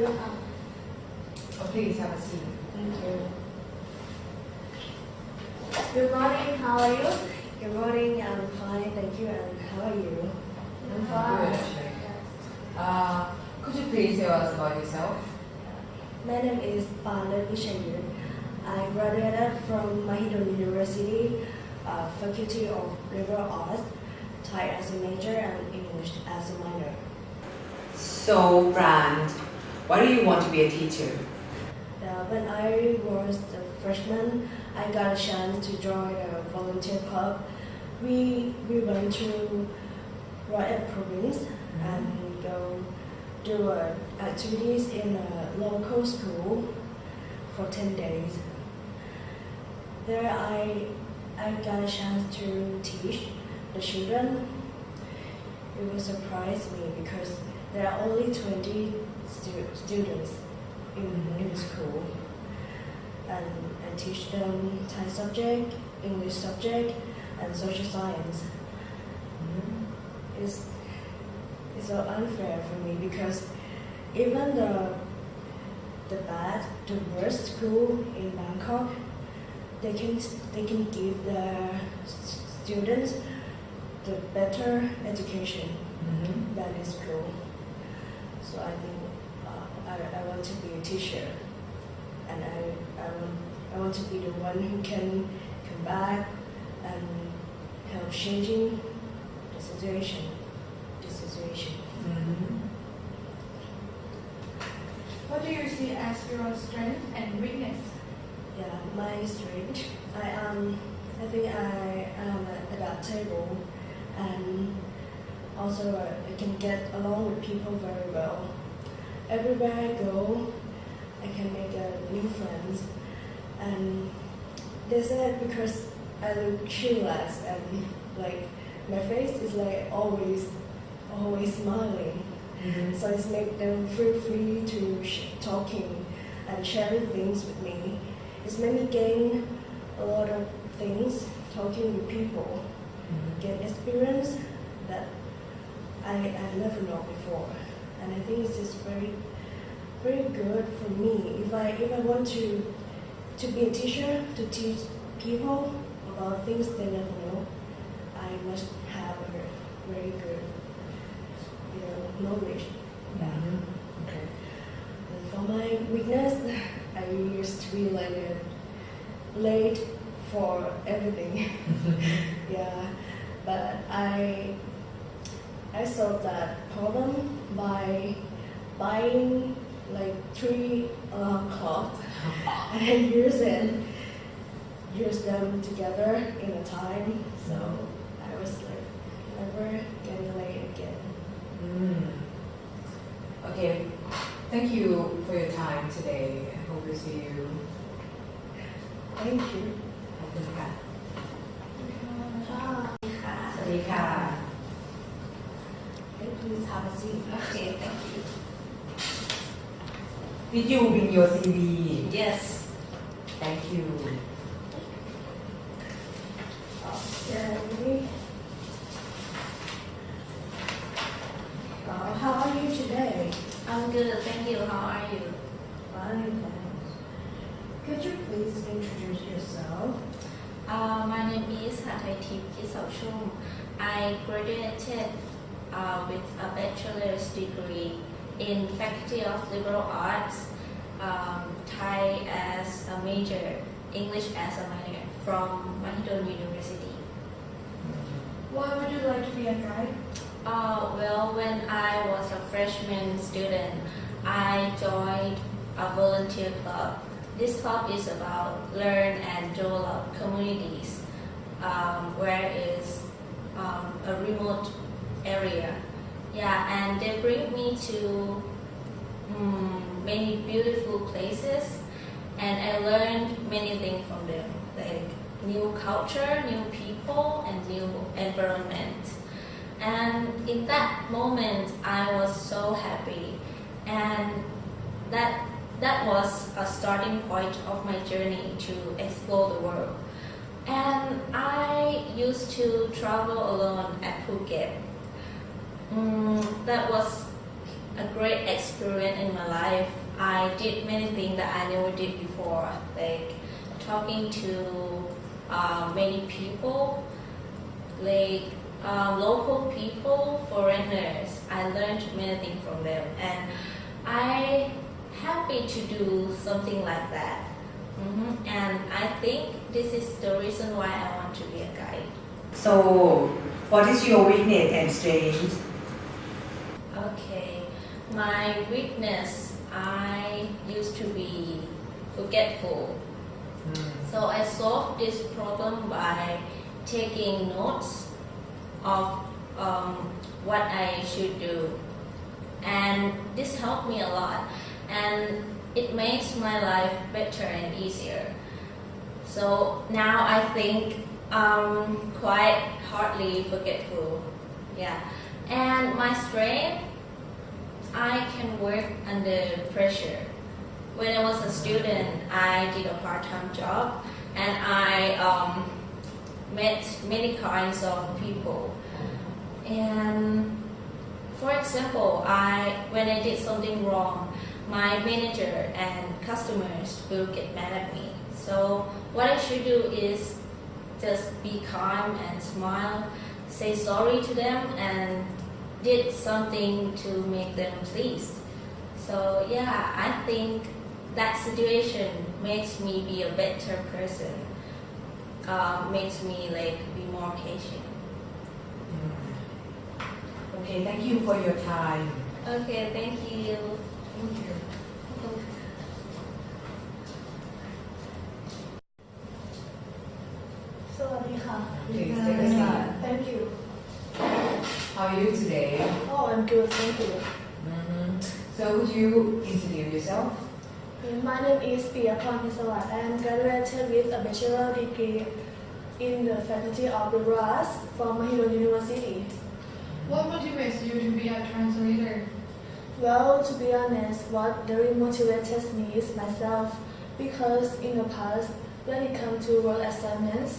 ดีค่ะ Oh, please have a seat. Thank you. Good morning. How are you? Good morning, I'm fine, thank you, and how are you? I'm fine. Good. Could you please tell us about yourself? My name is Pala Vishayu. I graduated from Mahidol University, Faculty of Liberal Arts, Thai as a major and English as a minor. So, Brand, why do you want to be a teacher? When I was a freshman, I got a chance to join a volunteer club. We went to Royal Province and go do activities in a local school for 10 days. There I got a chance to teach the children. It will surprise me because there are only 20 students in the school, and I teach them Thai subject, English subject, and social science. It's so unfair for me because even the worst school in Bangkok, they can give their students the better education than in school. So I think I want to be a teacher, and I want to be the one who can come back and help changing the situation. What do you see as your strength and weakness? Yeah, my strength. I think I am adaptable, and also I can get along with people very well. Everywhere I go, I can make new friends, and they said because I look chillax and like my face is like always smiling. So it's make them feel free to talking and sharing things with me. It's made me gain a lot of things talking with people, get experience that I never know before, and I think it's just very good for me. If I want to be a teacher, to teach people about things they never know, I must have a very good knowledge. Okay. And for my weakness, I used to be like late for everything. Yeah, but I solved that problem by buying like 3 alarm clocks and use them together in a time. So I was like never getting late again. Okay. Thank you for your time today. I hope to see you. Thank you. ขอบคุณค่ะ ค่ะ สวัสดีค่ะ Please have a seat. Okay, thank you. Did you bring your CV? Yes. Thank you. Okay. How are you today? I'm good, thank you. How are you? Fine, thanks. Could you please introduce yourself? My name is Hathaitip Kisawchum. I graduated with a bachelor's degree in Faculty of Liberal Arts, Thai as a major, English as a minor from Mahidol University. Why would you like to be a guide? Well, when I was a freshman student, I joined a volunteer club. This club is about learn and develop communities where is a remote area. Yeah, and they bring me to many beautiful places, and I learned many things from them, like new culture, new people, and new environment. And in that moment, I was so happy, and that was a starting point of my journey to explore the world. And I used to travel alone at Phuket. That was a great experience in my life. I did many things that I never did before, like talking to many people, like local people, foreigners. I learned many things from them, and I happy to do something like that. And I think this is the reason why I want to be a guide. So, what is your weakness and strength? Okay, my weakness, I used to be forgetful. So I solved this problem by taking notes of what I should do, and this helped me a lot, and it makes my life better and easier. So now I think I'm quite hardly forgetful. Yeah, and my strength, I can work under pressure. When I was a student, I did a part-time job, and I met many kinds of people. And for example, when I did something wrong, my manager and customers will get mad at me. So what I should do is just be calm and smile, say sorry to them, and did something to make them pleased. So yeah, I think that situation makes me be a better person, makes me like be more patient. Okay, thank you for your time. Okay, thank you. Thank you. สวัสดีค่ะ Please take a seat. Thank you. How are you today? Oh, I'm good, thank you. So would you introduce yourself? My name is Piyaporn Pisawat. I am graduated with a bachelor degree in the Faculty of Business from Mahidol University. What motivates you to be a translator? Well, to be honest, what really motivates me is myself, because in the past, when it comes to work assignments,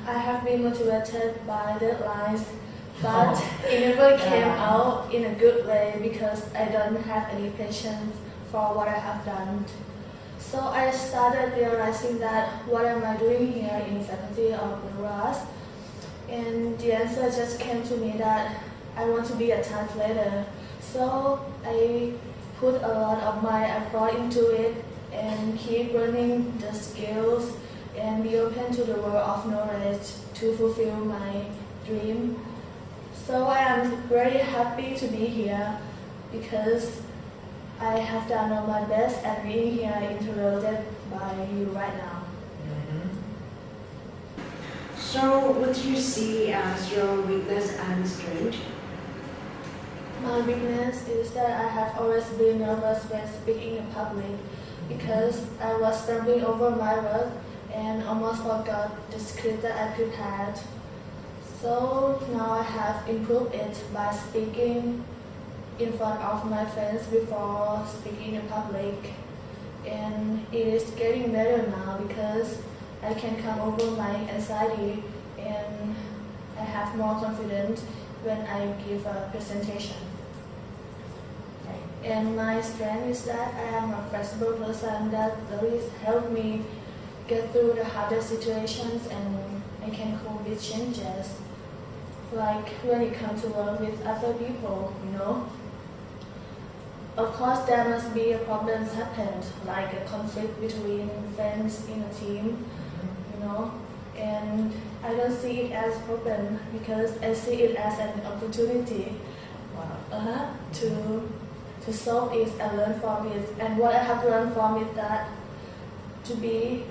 I have been motivated by deadlines, but it never came out in a good way because I don't have any patience for what I have done. So I started realizing that what am I doing here in Faculty of Business? And the answer just came to me that I want to be a translator. So I put a lot of my effort into it and keep learning the skills and be open to the world of knowledge to fulfill my dream. So I am very happy to be here because I have done all my best at being here interrupted by you right now. So, what do you see as your weakness and strength? My weakness is that I have always been nervous when speaking in public because I was stumbling over my words and almost forgot the script that I prepared. So now I have improved it by speaking in front of my friends before speaking in public. And it is getting better now because I can come over my anxiety and I have more confidence when I give a presentation. And my strength is that I am a flexible person that really help me get through the hardest situations and I can cope with changes. Like when it comes to work with other people, Of course, there must be a problems happened, like a conflict between friends in a team, and I don't see it as a problem because I see it as an opportunity to solve it and learn from it. And what I have learned from it that to be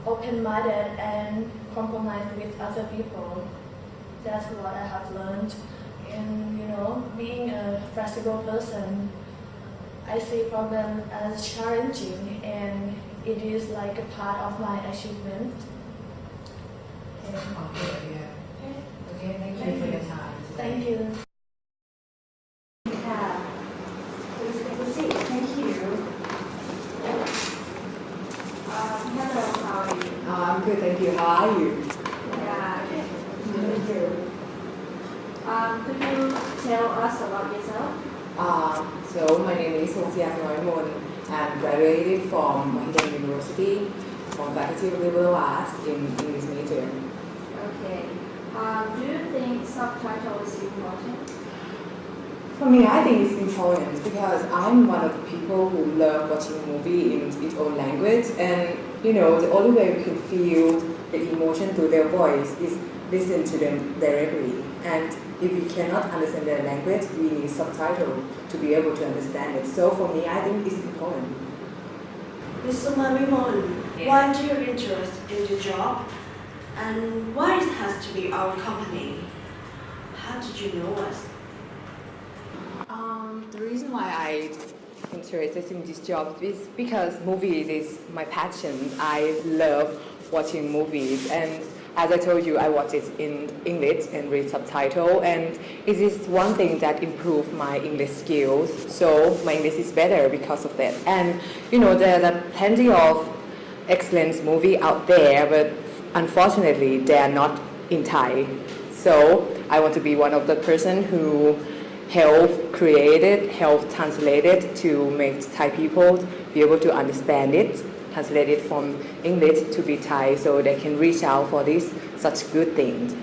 open-minded and compromise with other people. That's what I have learned. And being a flexible person, I see problem as challenging and it is like a part of my achievement. Okay, thank you for your time. Thank you. Yeah. Please take a seat. Thank you. Hello, how are you? I'm good, thank you. How are you? Yeah. Me too. Could you tell us about yourself? So my name is Songsia Noimon. I'm graduated from Mahidol University from Faculty of Liberal Arts in English major. Okay. Do you think subtitle is important? For me, I think it's important because I'm one of the people who love watching a movie in its own language, and the only way we can feel the emotion through their voice is listen to them directly. And if we cannot understand their language, we need subtitle to be able to understand it. So for me, I think it's important. Mr. Mamimon, why do you interest in the job? And why it has to be our company? How did you know us? The reason why I interested in this job is because movies is my passion. I love watching movies, and as I told you, I watch it in English and read subtitle, and it is one thing that improved my English skills. So my English is better because of that. And there are plenty of excellent movie out there, but unfortunately, they are not in Thai. So I want to be one of the person who help create it, help translate it to make Thai people be able to understand it, translate it from English to be Thai so they can reach out for these such good things.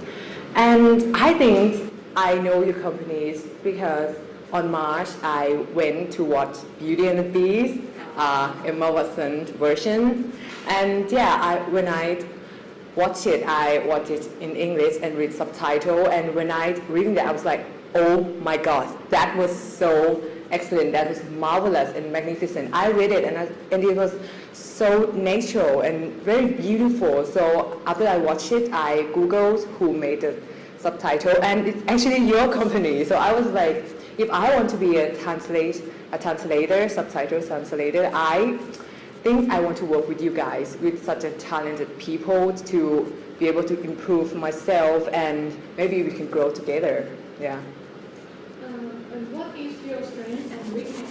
And I think I know your companies because on March I went to watch Beauty and the Beast, Emma Watson version. And when I watch it in English and read subtitle. And when I reading that, I was like, oh my God, that was so excellent. That was marvelous and magnificent. I read it and it was so natural and very beautiful. So after I watched it, I Googled who made the subtitle, and it's actually your company. So I was like, if I want to be a translator, subtitle translator, I think I want to work with you guys, with such a talented people to be able to improve myself, and maybe we can grow together. Yeah. And what is your strength and weakness?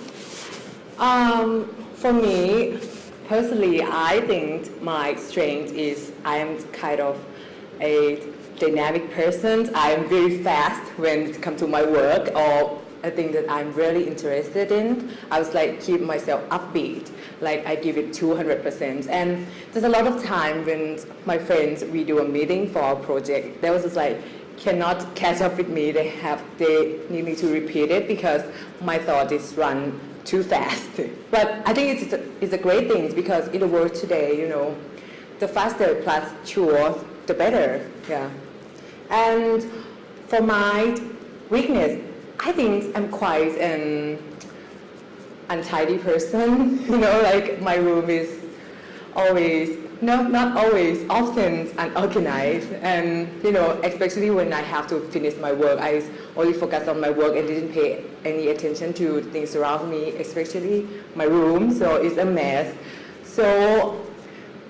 For me, personally, I think my strength is I am kind of a dynamic person. I am very fast when it comes to my work or a thing that I'm really interested in. I was like keep myself upbeat, like I give it 200%. And there's a lot of time when my friends, we do a meeting for our project, they was just like, cannot catch up with me. They need me to repeat it because my thought is run too fast. But I think it's a great thing because in the world today, the faster plus sure, the better. Yeah. And for my weakness, I think I'm quite an untidy person. Like my room is always, not always, often unorganized. And, especially when I have to finish my work, I only focus on my work and didn't pay any attention to things around me, especially my room. So it's a mess. So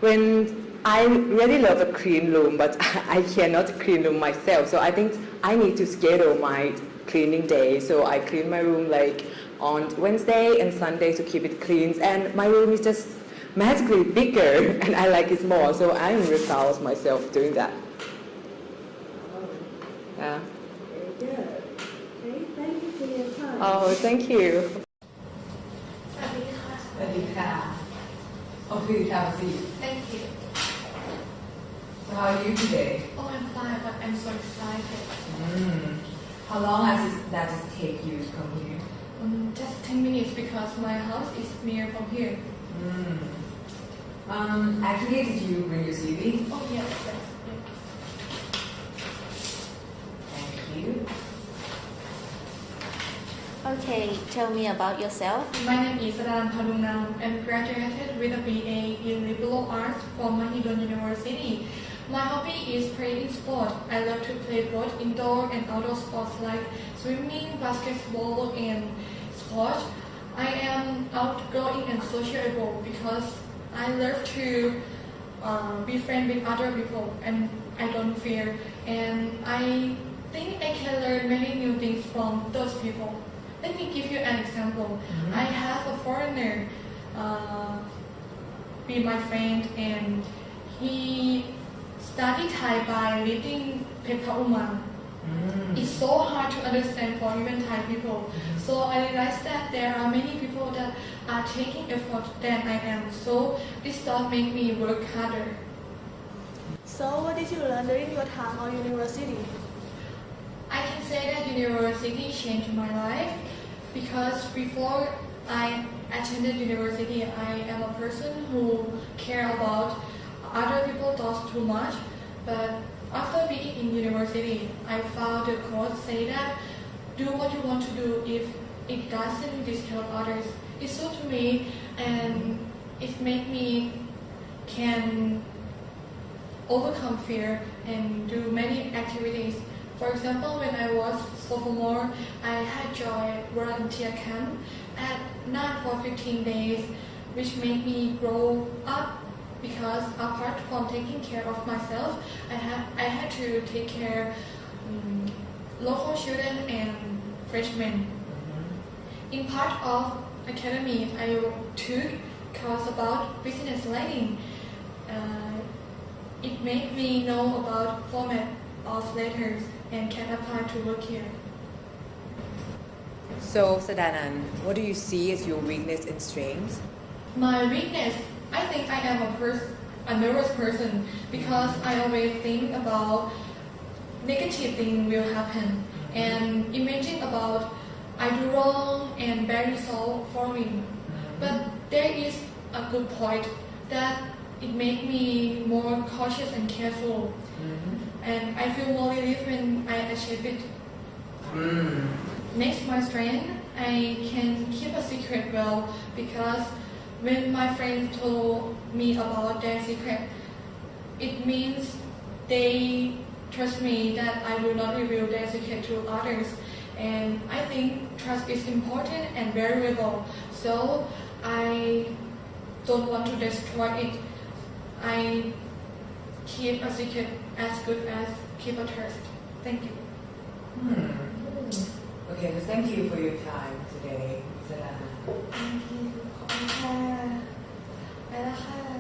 when I really love a clean room, but I cannot clean room myself. So I think I need to schedule my cleaning day. So I clean my room like on Wednesday and Sunday to keep it clean. And my room is just magically bigger and I like it more. So I'm really proud of myself doing that. Yeah. Very good. Okay, thank you for your time. Oh, thank you. Oh, please have a seat. Thank you. So how are you today? Oh, I'm fine, but I'm so excited. How long does it take you to come here? Just 10 minutes because my house is near from here. Actually, did you bring your CV? Oh, yes, yes. Thank you. Okay, tell me about yourself. My name is Saran Padunam. I'm graduated with a BA in Liberal Arts from Mahidol University. My hobby is playing sport. I love to play both indoor and outdoor sports like swimming, basketball, and sport. I am outgoing and sociable because I love to be friends with other people and I don't fear. And I think I can learn many new things from those people. Let me give you an example. I have a foreigner be my friend, and he studied Thai by reading Pekka Uma. It's so hard to understand for even Thai people. So I realized that there are many people that are taking effort than I am. So this thought made me work harder. So, what did you learn during your time on university? I can say that university changed my life because before I attended university, I am a person who care about other people's thoughts too much. But after being in university, I found the quote say that do what you want to do if it doesn't disturb others. It suited me and it made me can overcome fear and do many activities. For example, when I was sophomore, I had joined volunteer camp at night for 15 days, which made me grow up because apart from taking care of myself, I had to take care local children and freshmen. In part of academy, I took course about business writing. It made me know about format of letters and can apply to work here. So, Sadanan, what do you see as your weakness and strengths? My weakness, I think I am a nervous person because I always think about negative things will happen and imagine about I do wrong and bad result for me. But there is a good point that it made me more cautious and careful. And I feel more relief when I achieve it. Next, my strength, I can keep a secret well because when my friends told me about their secret, it means they trust me that I will not reveal their secret to others. And I think trust is important and valuable. So I don't want to destroy it. I keep a secret as good as keep a trust. Thank you. Okay, so thank you for your time today, Sadana. Thank you. ขอบคุณค่ะไปแล้วค่ะ